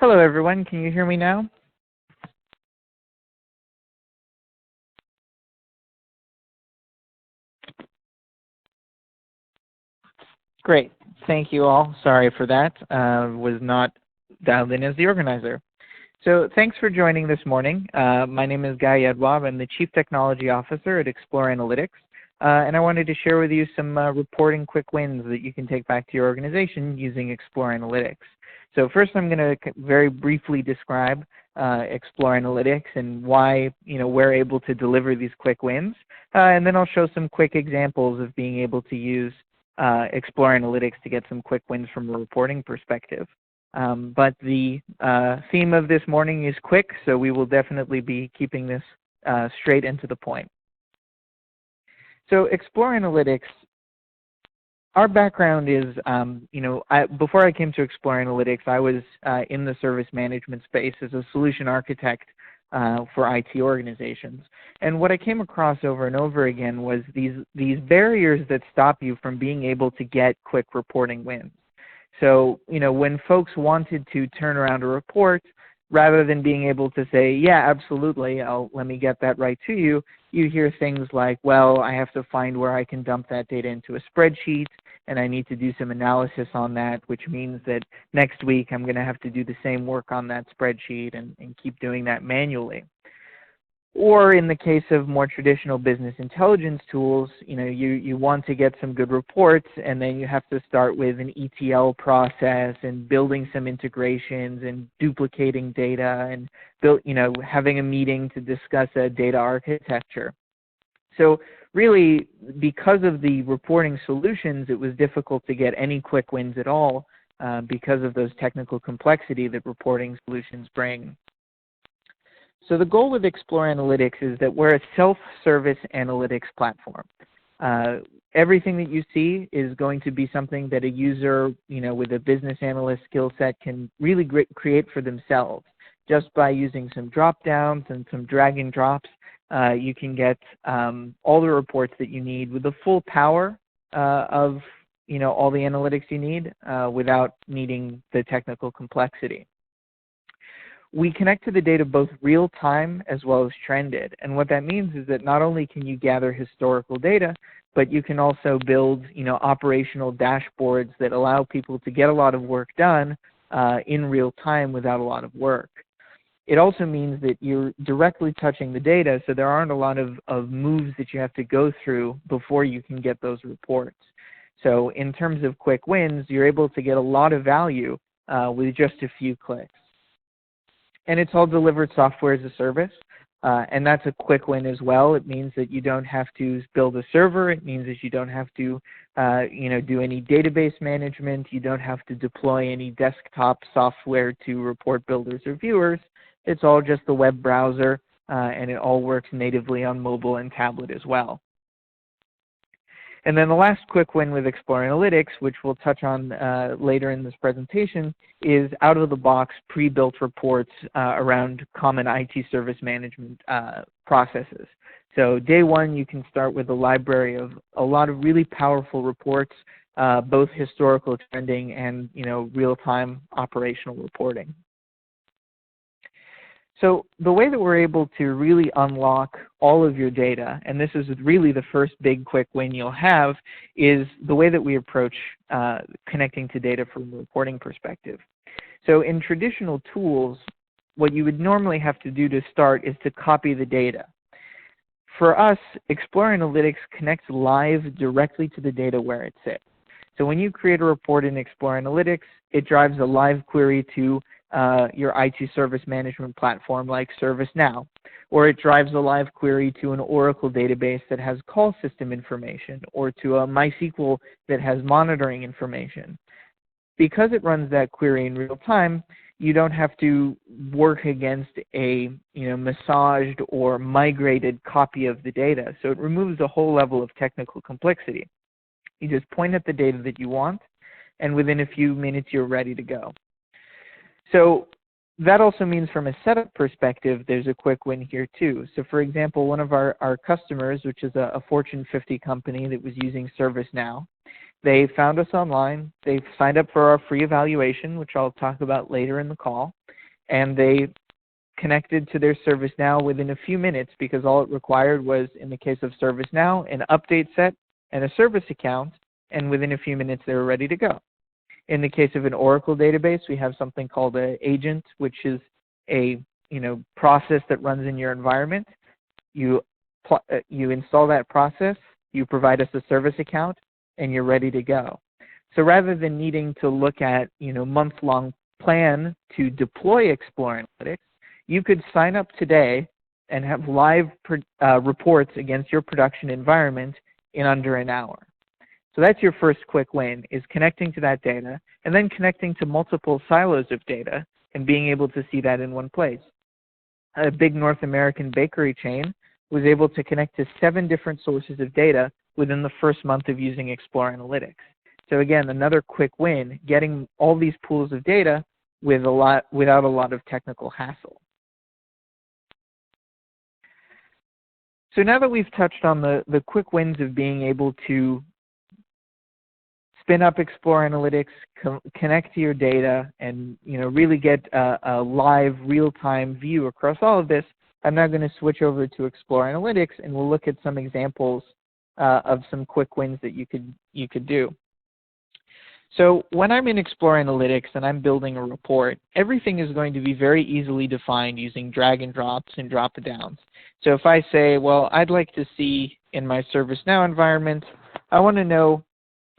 Hello everyone, can you hear me now? Great, thank you all. Sorry for that, was not dialed in as the organizer. So thanks for joining this morning. My name is Guy Edwab. I'm the Chief Technology Officer at Explore Analytics. And I wanted to share with you some reporting quick wins that you can take back to your organization using Explore Analytics. So first I'm going to very briefly describe Explore Analytics and why we're able to deliver these quick wins. And then I'll show some quick examples of being able to use Explore Analytics to get some quick wins from a reporting perspective. But the theme of this morning is quick, so we will definitely be keeping this straight and to the point. So Explore Analytics, our background is, before I came to Explore Analytics, I was in the service management space as a solution architect for IT organizations. And what I came across over and over again was these barriers that stop you from being able to get quick reporting wins. So, when folks wanted to turn around a report, rather than being able to say, yeah, absolutely, let me get that right to you, you hear things like, well, I have to find where I can dump that data into a spreadsheet, and I need to do some analysis on that, which means that next week I'm going to have to do the same work on that spreadsheet and keep doing that manually. Or in the case of more traditional business intelligence tools, you want to get some good reports, and then you have to start with an ETL process and building some integrations and duplicating data and having a meeting to discuss a data architecture. So really, because of the reporting solutions, it was difficult to get any quick wins at all because of those technical complexity that reporting solutions bring. So the goal with Explore Analytics is that we're a self-service analytics platform. Everything that you see is going to be something that a user, with a business analyst skill set can really create for themselves. Just by using some drop-downs and some drag and drops, you can get all the reports that you need with the full power of all the analytics you need without needing the technical complexity. We connect to the data both real-time as well as trended. And what that means is that not only can you gather historical data, but you can also build operational dashboards that allow people to get a lot of work done in real time without a lot of work. It also means that you're directly touching the data, so there aren't a lot of moves that you have to go through before you can get those reports. So in terms of quick wins, you're able to get a lot of value with just a few clicks. And it's all delivered software as a service, and that's a quick win as well. It means that you don't have to build a server. It means that you don't have to do any database management. You don't have to deploy any desktop software to report builders or viewers. It's all just the web browser, and it all works natively on mobile and tablet as well. And then the last quick win with Explore Analytics, which we'll touch on later in this presentation, is out-of-the-box pre-built reports around common IT service management processes. So day one, you can start with a library of a lot of really powerful reports, both historical trending and real-time operational reporting. So the way that we're able to really unlock all of your data, and this is really the first big quick win you'll have, is the way that we approach connecting to data from a reporting perspective. So in traditional tools, what you would normally have to do to start is to copy the data. For us, Explore Analytics connects live directly to the data where it sits. So when you create a report in Explore Analytics, it drives a live query to your IT service management platform like ServiceNow, or it drives a live query to an Oracle database that has call system information, or to a MySQL that has monitoring information. Because it runs that query in real time, you don't have to work against a massaged or migrated copy of the data. So it removes a whole level of technical complexity. You just point at the data that you want, and within a few minutes you're ready to go. So that also means from a setup perspective, there's a quick win here too. So for example, one of our customers, which is a Fortune 50 company that was using ServiceNow, they found us online. They signed up for our free evaluation, which I'll talk about later in the call. and they connected to their ServiceNow within a few minutes, because all it required was, in the case of ServiceNow, an update set and a service account, and within a few minutes they were ready to go. In the case of an Oracle database, we have something called an agent, which is a process that runs in your environment. You install that process, you provide us a service account, and you're ready to go. So rather than needing to look at month-long plan to deploy Explore Analytics, you could sign up today and have live reports against your production environment in under an hour. So that's your first quick win, is connecting to that data and then connecting to multiple silos of data and being able to see that in one place. A big North American bakery chain was able to connect to 7 different sources of data within the first month of using Explore Analytics. So again, another quick win, getting all these pools of data without a lot of technical hassle. So now that we've touched on the quick wins of being able to spin up Explore Analytics, connect to your data, and really get a live real-time view across all of this, I'm now going to switch over to Explore Analytics, and we'll look at some examples of some quick wins that you could do. So when I'm in Explore Analytics and I'm building a report, everything is going to be very easily defined using drag and drops and drop downs. So if I say, well, I'd like to see in my ServiceNow environment, I want to know,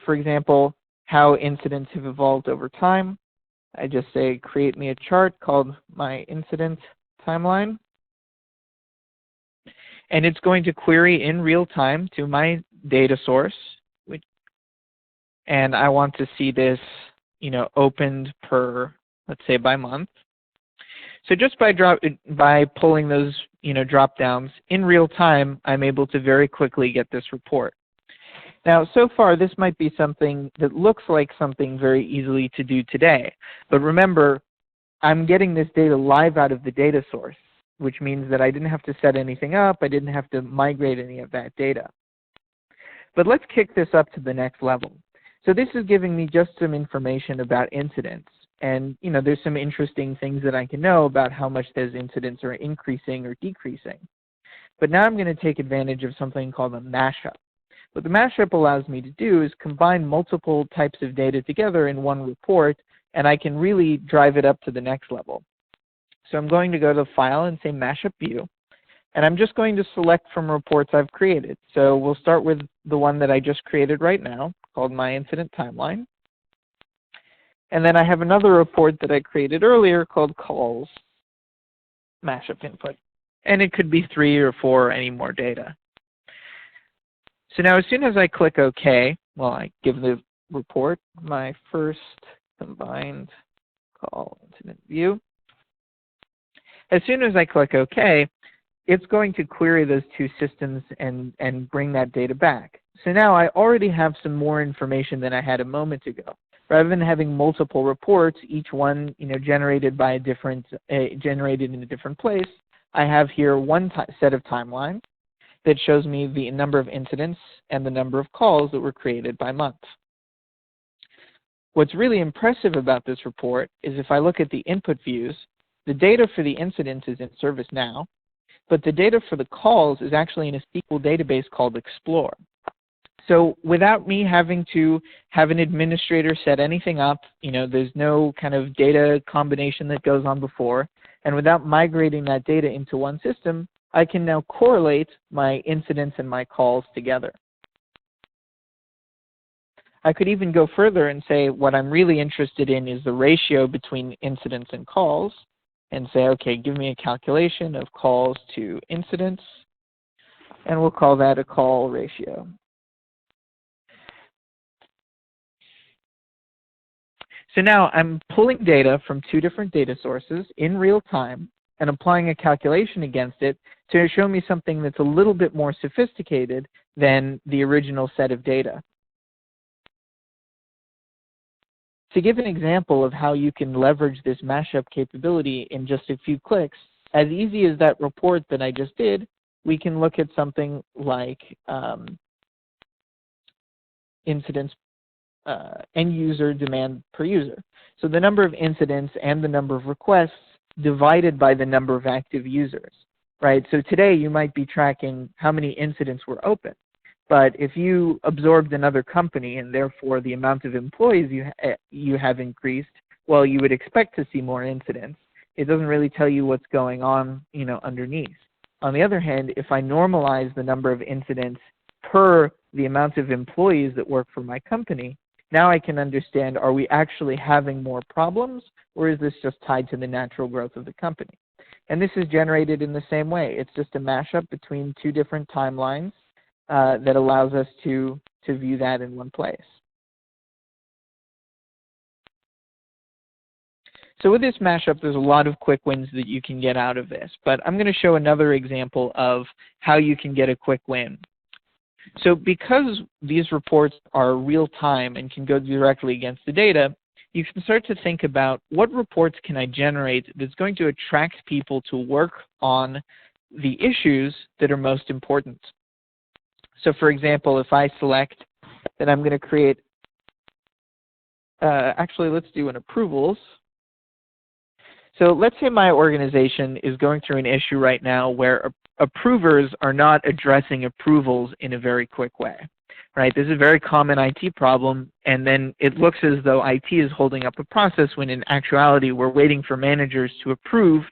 for example, how incidents have evolved over time. I just say, create me a chart called my incident timeline. And it's going to query in real time to my data source, and I want to see this, opened per, let's say, by month. So just by pulling those, drop downs in real time, I'm able to very quickly get this report. Now, so far, this might be something that looks like something very easily to do today. But remember, I'm getting this data live out of the data source, which means that I didn't have to set anything up. I didn't have to migrate any of that data. But let's kick this up to the next level. So this is giving me just some information about incidents. And there's some interesting things that I can know about how much those incidents are increasing or decreasing. But now I'm going to take advantage of something called a mashup. What the mashup allows me to do is combine multiple types of data together in one report, and I can really drive it up to the next level. So I'm going to go to File and say Mashup View, and I'm just going to select from reports I've created. So we'll start with the one that I just created right now, called My Incident Timeline. And then I have another report that I created earlier called Calls Mashup Input. And it could be 3 or 4 or any more data. So now as soon as I click OK, well, I give the report my first combined call incident view. As soon as I click OK, it's going to query those 2 systems and bring that data back. So now I already have some more information than I had a moment ago. Rather than having multiple reports, each one generated by generated in a different place, I have here one set of timelines that shows me the number of incidents and the number of calls that were created by month. What's really impressive about this report is if I look at the input views, the data for the incidents is in ServiceNow, but the data for the calls is actually in a SQL database called Explore. So without me having to have an administrator set anything up, there's no kind of data combination that goes on before, and without migrating that data into one system, I can now correlate my incidents and my calls together. I could even go further and say what I'm really interested in is the ratio between incidents and calls, and say, okay, give me a calculation of calls to incidents, and we'll call that a call ratio. So now I'm pulling data from 2 different data sources in real time and applying a calculation against it to show me something that's a little bit more sophisticated than the original set of data. To give an example of how you can leverage this mashup capability in just a few clicks, as easy as that report that I just did, we can look at something like incidents, end user demand per user. So the number of incidents and the number of requests divided by the number of active users, right? So today you might be tracking how many incidents were open. But if you absorbed another company and therefore the amount of employees you have increased, well, you would expect to see more incidents. It doesn't really tell you what's going on, underneath. On the other hand, if I normalize the number of incidents per the amount of employees that work for my company, now I can understand, are we actually having more problems, or is this just tied to the natural growth of the company? And this is generated in the same way. It's just a mashup between two different timelines that allows us to view that in one place. So with this mashup, there's a lot of quick wins that you can get out of this, but I'm going to show another example of how you can get a quick win. So because these reports are real time and can go directly against the data, you can start to think about what reports can I generate that's going to attract people to work on the issues that are most important. So for example, if I select that I'm going to create, actually let's do an approvals. So let's say my organization is going through an issue right now where approvers are not addressing approvals in a very quick way, right? This is a very common IT problem, and then it looks as though IT is holding up a process when in actuality we're waiting for managers to approve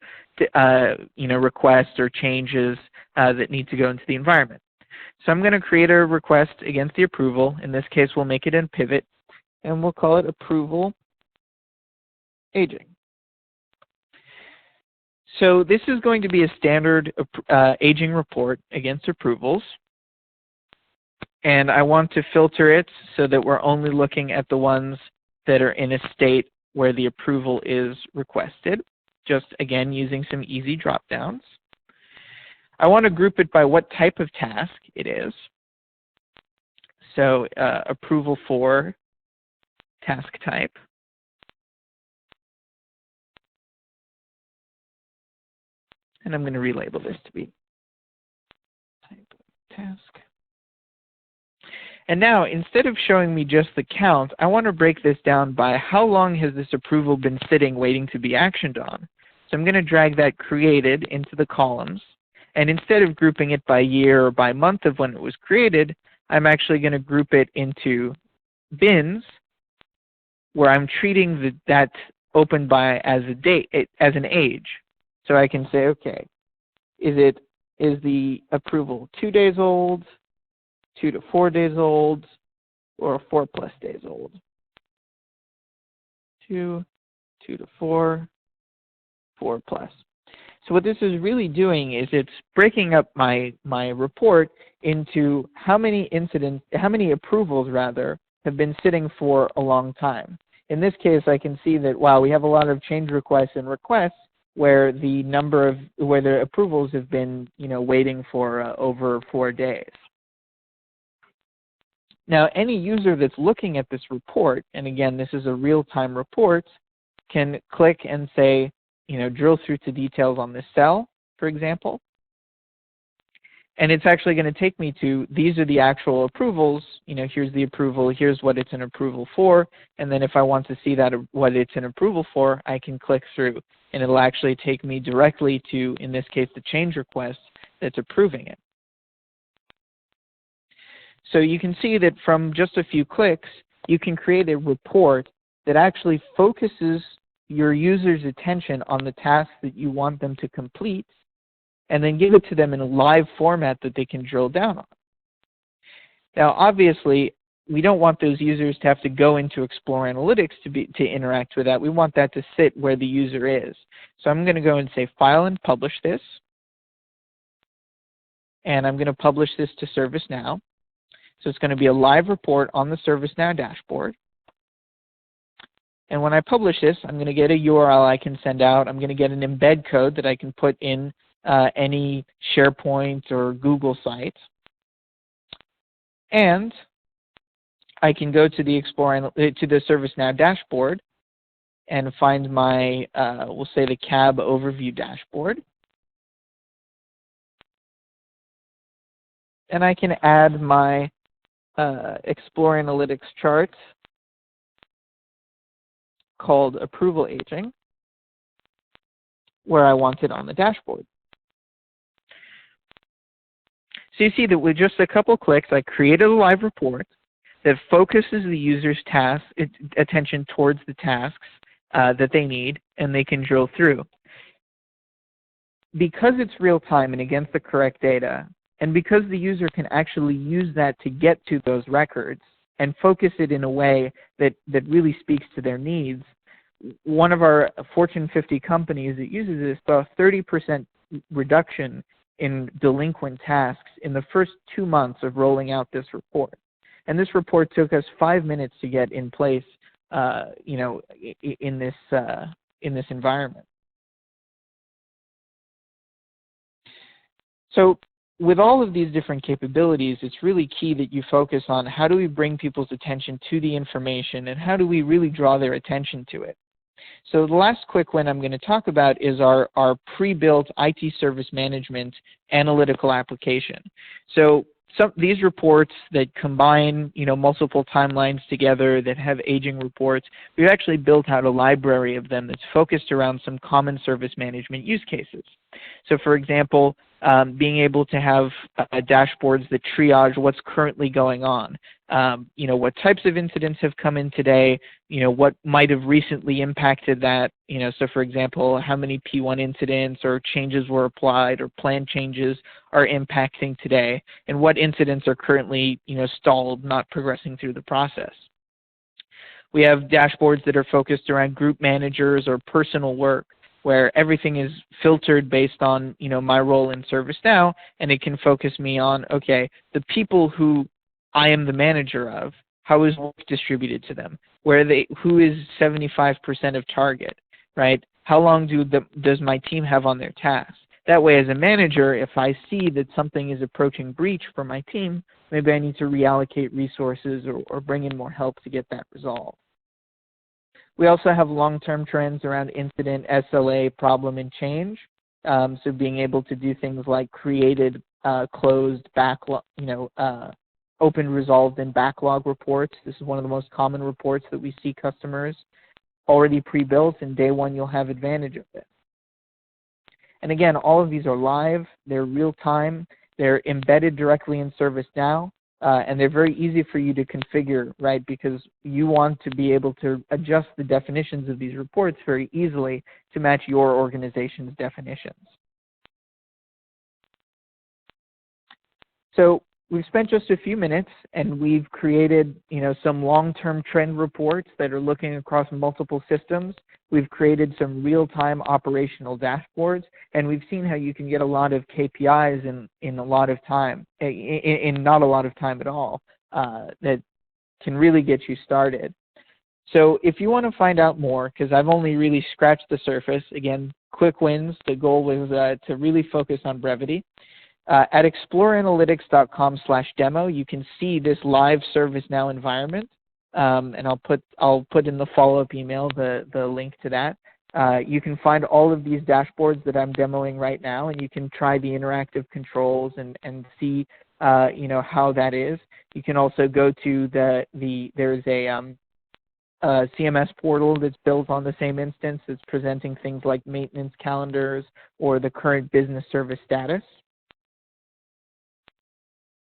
requests or changes that need to go into the environment. So I'm going to create a request against the approval. In this case, we'll make it in pivot, and we'll call it approval aging. So this is going to be a standard aging report against approvals. And I want to filter it so that we're only looking at the ones that are in a state where the approval is requested, just again using some easy drop-downs. I want to group it by what type of task it is. So approval for task type. And I'm going to relabel this to be type of task. And now, instead of showing me just the count, I want to break this down by how long has this approval been sitting waiting to be actioned on. So I'm going to drag that created into the columns. And instead of grouping it by year or by month of when it was created, I'm actually going to group it into bins where I'm treating that open by as a date, as an age. So I can say, okay, is the approval 2 days old, 2 to 4 days old, or 4+ days old? 2 to 4, 4+. So what this is really doing is it's breaking up my report into how many approvals rather have been sitting for a long time. In this case, I can see that, wow, we have a lot of change requests and requests where the approvals have been, waiting for over 4 days. Now, any user that's looking at this report, and again, this is a real-time report, can click and say, drill through to details on this cell, for example. And it's actually going to take me to, these are the actual approvals. Here's the approval, here's what it's an approval for. And then if I want to see what it's an approval for, I can click through. And it'll actually take me directly to, in this case, the change request that's approving it. So you can see that from just a few clicks, you can create a report that actually focuses your user's attention on the task that you want them to complete, and then give it to them in a live format that they can drill down on. Now, obviously, we don't want those users to have to go into Explore Analytics to interact with that. We want that to sit where the user is. So I'm going to go and say File and Publish this. And I'm going to publish this to ServiceNow. So it's going to be a live report on the ServiceNow dashboard. And when I publish this, I'm going to get a URL I can send out. I'm going to get an embed code that I can put in any SharePoint or Google site. And I can go to the ServiceNow dashboard and find my, we'll say the CAB overview dashboard. And I can add my Explore Analytics chart called Approval Aging. where I want it on the dashboard. So you see that with just a couple clicks, I created a live report that focuses the user's attention towards the tasks that they need, and they can drill through. Because it's real time and against the correct data, and because the user can actually use that to get to those records and focus it in a way that really speaks to their needs, one of our Fortune 50 companies that uses this saw a 30% reduction in delinquent tasks in the first 2 months of rolling out this report. And this report took us 5 minutes to get in place, in this environment. So with all of these different capabilities, it's really key that you focus on how do we bring people's attention to the information and how do we really draw their attention to it. So the last quick one I'm going to talk about is our pre-built IT service management analytical application. So these reports that combine multiple timelines together, that have aging reports, we've actually built out a library of them that's focused around some common service management use cases. So for example, being able to have dashboards that triage what's currently going on. What types of incidents have come in today, what might have recently impacted that, so for example, how many P1 incidents or changes were applied or plan changes are impacting today, and what incidents are currently, stalled, not progressing through the process. We have dashboards that are focused around group managers or personal work, where everything is filtered based on my role in ServiceNow, and it can focus me on, okay, the people who I am the manager of, how is work distributed to them? Who is 75% of target, right? How long does my team have on their tasks? That way, as a manager, if I see that something is approaching breach for my team, maybe I need to reallocate resources or bring in more help to get that resolved. We also have long-term trends around incident, SLA, problem, and change. So being able to do things like created, closed, backlog, open, resolved, and backlog reports. This is one of the most common reports that we see customers already pre-built, and day one you'll have advantage of it. And again, all of these are live, they're real-time, they're embedded directly in ServiceNow. And they're very easy for you to configure, right, because you want to be able to adjust the definitions of these reports very easily to match your organization's definitions. So we've spent just a few minutes and we've created some long-term trend reports that are looking across multiple systems. We've created some real-time operational dashboards, and we've seen how you can get a lot of KPIs in a lot of time, in not a lot of time at all, that can really get you started. So if you want to find out more, because I've only really scratched the surface, again, quick wins, the goal was to really focus on brevity. At exploreanalytics.com/demo, you can see this live ServiceNow environment. And I'll put in the follow-up email the link to that. You can find all of these dashboards that I'm demoing right now, and you can try the interactive controls and see how that is. You can also go to there's a CMS portal that's built on the same instance. It's presenting things like maintenance calendars or the current business service status.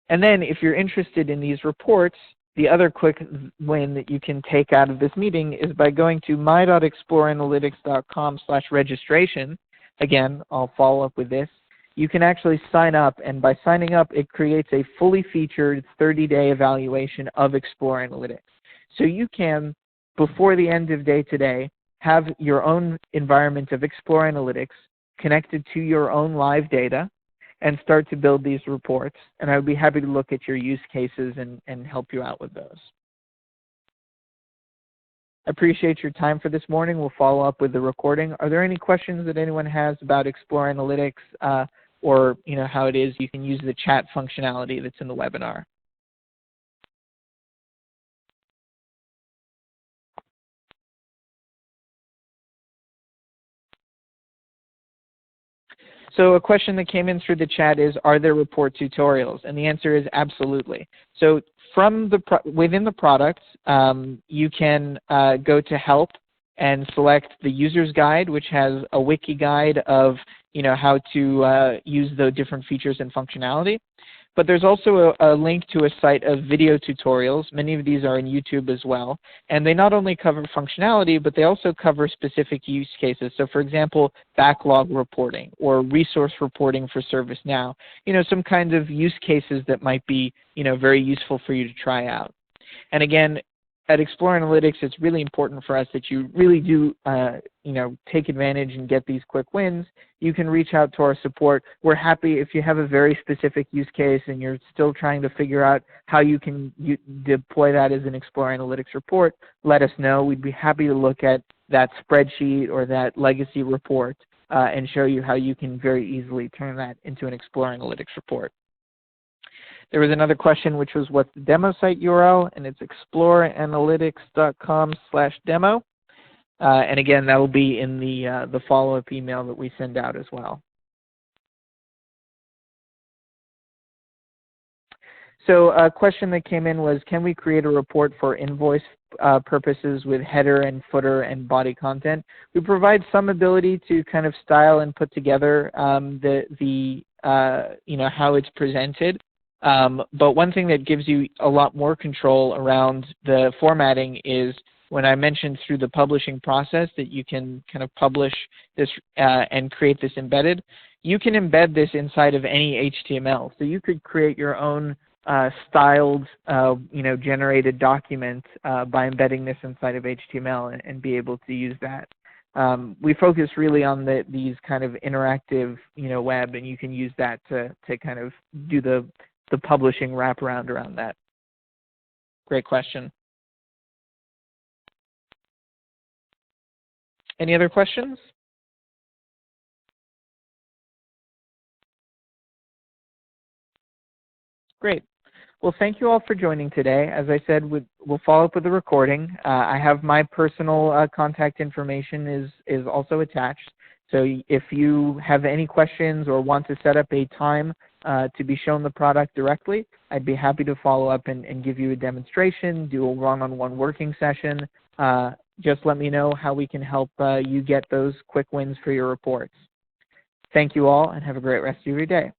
And then if you're interested in these reports, the other quick win that you can take out of this meeting is by going to my.exploreanalytics.com/registration. Again, I'll follow up with this. You can actually sign up, and by signing up, it creates a fully featured 30-day evaluation of Explore Analytics. So you can, before the end of day today, have your own environment of Explore Analytics connected to your own live data and start to build these reports. And I would be happy to look at your use cases and help you out with those. I appreciate your time for this morning. We'll follow up with the recording. Are there any questions that anyone has about Explore Analytics or how it is you can use the chat functionality that's in the webinar? So a question that came in through the chat is, are there report tutorials? And the answer is absolutely. So from within the product, you can go to help, and select the user's guide, which has a wiki guide of how to use the different features and functionality. But there's also a link to a site of video tutorials. Many of these are in YouTube as well. And they not only cover functionality, but they also cover specific use cases. So for example, backlog reporting or resource reporting for ServiceNow. Some kinds of use cases that might be very useful for you to try out. And again, at Explore Analytics, it's really important for us that you really do, take advantage and get these quick wins. You can reach out to our support. We're happy if you have a very specific use case and you're still trying to figure out how you can deploy that as an Explore Analytics report. Let us know. We'd be happy to look at that spreadsheet or that legacy report and show you how you can very easily turn that into an Explore Analytics report. There was another question, which was what's the demo site URL, and it's exploreanalytics.com/demo. And again, that will be in the follow-up email that we send out as well. So a question that came in was, can we create a report for invoice purposes with header and footer and body content? We provide some ability to kind of style and put together how it's presented. But one thing that gives you a lot more control around the formatting is when I mentioned through the publishing process that you can kind of publish this and create this embedded. You can embed this inside of any HTML. So you could create your own styled, generated document by embedding this inside of HTML and be able to use that. We focus really on these kind of interactive, web, and you can use that to kind of do the publishing wraparound around that. Great question. Any other questions? Great. Well, thank you all for joining today. As I said, we'll follow up with a recording. I have my personal contact information is also attached. So if you have any questions or want to set up a time to be shown the product directly, I'd be happy to follow up and give you a demonstration, do a one-on-one working session. Just let me know how we can help you get those quick wins for your reports. Thank you all, and have a great rest of your day.